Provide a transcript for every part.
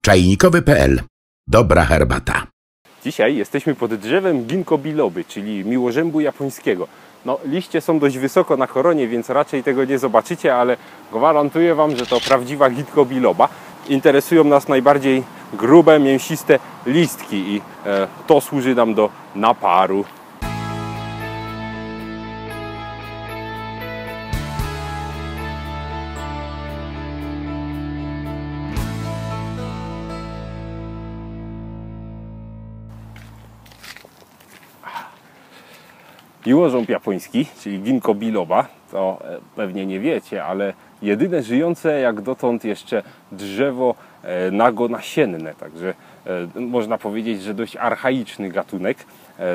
Czajnikowy.pl. Dobra herbata. Dzisiaj jesteśmy pod drzewem ginkgo biloby, czyli miłożębu japońskiego. No, liście są dość wysoko na koronie, więc raczej tego nie zobaczycie, ale gwarantuję Wam, że to prawdziwa ginkgo biloba. Interesują nas najbardziej grube, mięsiste listki i to służy nam do naparu. Miłożąb japoński, czyli ginkgo biloba, to pewnie nie wiecie, ale jedyne żyjące jak dotąd jeszcze drzewo nagonasienne, także można powiedzieć, że dość archaiczny gatunek.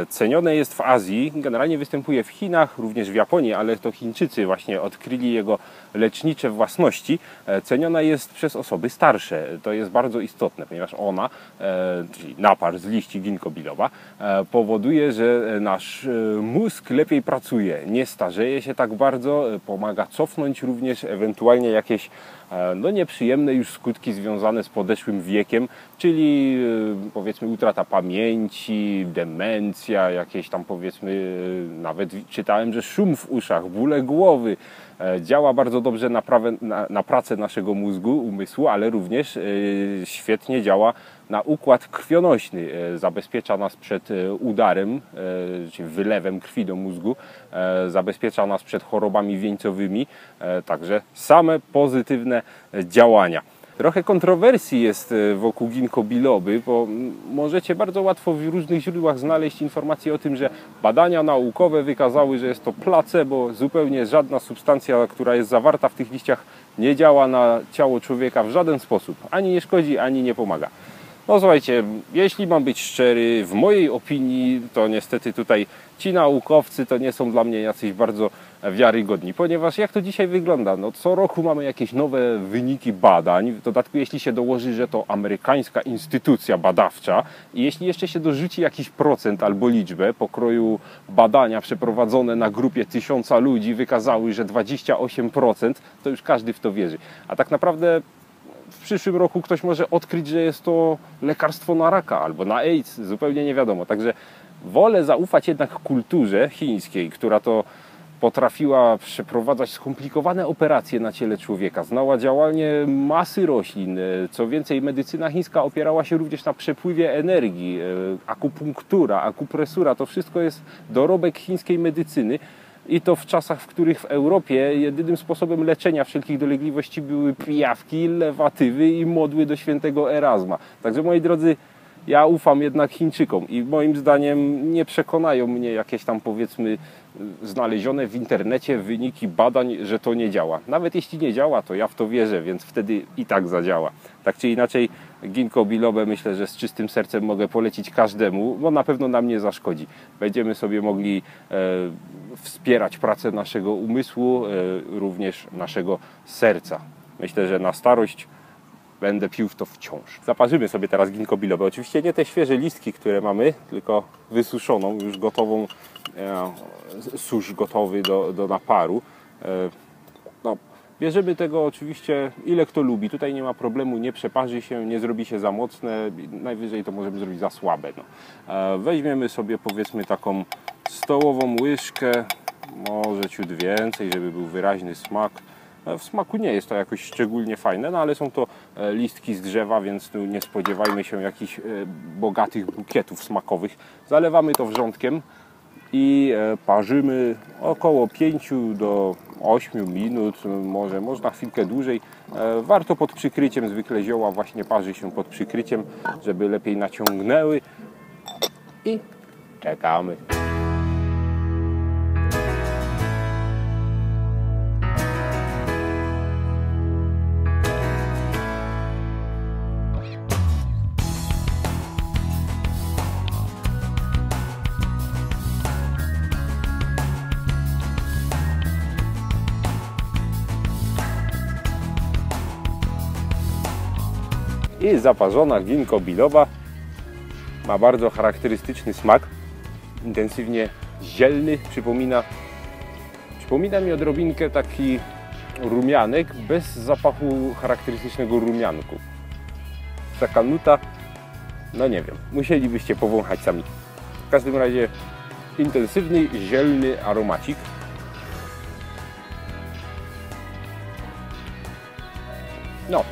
Cenione jest w Azji, generalnie występuje w Chinach, również w Japonii, ale to Chińczycy właśnie odkryli jego lecznicze własności. Ceniona jest przez osoby starsze. To jest bardzo istotne, ponieważ ona, czyli napar z liści ginkgo biloba, powoduje, że nasz mózg lepiej pracuje, nie starzeje się tak bardzo, pomaga cofnąć również ewentualnie jakieś nieprzyjemne już skutki związane z podeszłym wiekiem, czyli powiedzmy utrata pamięci, demencja, jakieś tam powiedzmy, nawet czytałem, że szum w uszach, bóle głowy. Działa bardzo dobrze na pracę naszego mózgu, umysłu, ale również świetnie działa na układ krwionośny. Zabezpiecza nas przed udarem, czyli wylewem krwi do mózgu, zabezpiecza nas przed chorobami wieńcowymi, także same pozytywne działania. Trochę kontrowersji jest wokół ginkgo biloby, bo możecie bardzo łatwo w różnych źródłach znaleźć informacje o tym, że badania naukowe wykazały, że jest to placebo, zupełnie żadna substancja, która jest zawarta w tych liściach, nie działa na ciało człowieka w żaden sposób. Ani nie szkodzi, ani nie pomaga. No słuchajcie, jeśli mam być szczery, w mojej opinii to niestety tutaj ci naukowcy to nie są dla mnie jacyś bardzo wiarygodni, ponieważ jak to dzisiaj wygląda? No, co roku mamy jakieś nowe wyniki badań, w dodatku jeśli się dołoży, że to amerykańska instytucja badawcza i jeśli jeszcze się dorzuci jakiś procent albo liczbę pokroju badania przeprowadzone na grupie 1000 ludzi wykazały, że 28%, to już każdy w to wierzy. A tak naprawdę w przyszłym roku ktoś może odkryć, że jest to lekarstwo na raka albo na AIDS, zupełnie nie wiadomo. Także wolę zaufać jednak kulturze chińskiej, która to potrafiła przeprowadzać skomplikowane operacje na ciele człowieka, znała działanie masy roślin. Co więcej, medycyna chińska opierała się również na przepływie energii, akupunktura, akupresura, to wszystko jest dorobek chińskiej medycyny. I to w czasach, w których w Europie jedynym sposobem leczenia wszelkich dolegliwości były pijawki, lewatywy i modły do świętego Erazma. Także moi drodzy, ja ufam jednak Chińczykom i moim zdaniem nie przekonają mnie jakieś tam powiedzmy znalezione w internecie wyniki badań, że to nie działa. Nawet jeśli nie działa, to ja w to wierzę, więc wtedy i tak zadziała. Tak czy inaczej ginkgo bilobę myślę, że z czystym sercem mogę polecić każdemu, bo na pewno nam nie zaszkodzi. Będziemy sobie mogli wspierać pracę naszego umysłu, również naszego serca. Myślę, że na starość będę pił w to wciąż. Zaparzymy sobie teraz ginkgo bilobę. Oczywiście nie te świeże listki, które mamy, tylko wysuszoną, już gotową, susz gotowy do naparu. No, bierzemy tego oczywiście ile kto lubi. Tutaj nie ma problemu, nie przeparzy się, nie zrobi się za mocne. Najwyżej to możemy zrobić za słabe. No. Weźmiemy sobie powiedzmy taką stołową łyżkę, może ciut więcej, żeby był wyraźny smak. W smaku nie jest to jakoś szczególnie fajne, no ale są to listki z drzewa, więc tu nie spodziewajmy się jakichś bogatych bukietów smakowych. Zalewamy to wrzątkiem i parzymy około 5 do 8 minut, może można chwilkę dłużej. Warto pod przykryciem, zwykle zioła właśnie parzy się pod przykryciem, żeby lepiej naciągnęły i czekamy. I zaparzona ginkgo biloba ma bardzo charakterystyczny smak, intensywnie zielny, przypomina mi odrobinkę taki rumianek bez zapachu charakterystycznego rumianku. taka nuta, no nie wiem, musielibyście powąchać sami. W każdym razie intensywny, zielny aromacik. No,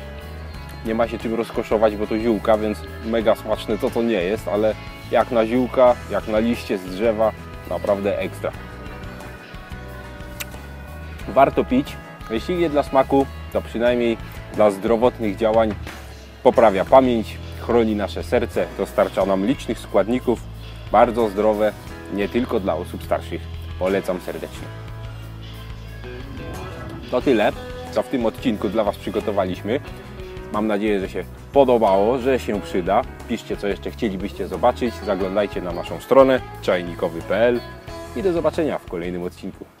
nie ma się czym rozkoszować, bo to ziółka, więc mega smaczne to nie jest, ale jak na ziółka, jak na liście z drzewa, naprawdę ekstra. Warto pić, jeśli nie dla smaku, to przynajmniej dla zdrowotnych działań. Poprawia pamięć, chroni nasze serce, dostarcza nam licznych składników, bardzo zdrowe, nie tylko dla osób starszych. Polecam serdecznie. To tyle, co w tym odcinku dla Was przygotowaliśmy. Mam nadzieję, że się podobało, że się przyda. Piszcie, co jeszcze chcielibyście zobaczyć. Zaglądajcie na naszą stronę czajnikowy.pl i do zobaczenia w kolejnym odcinku.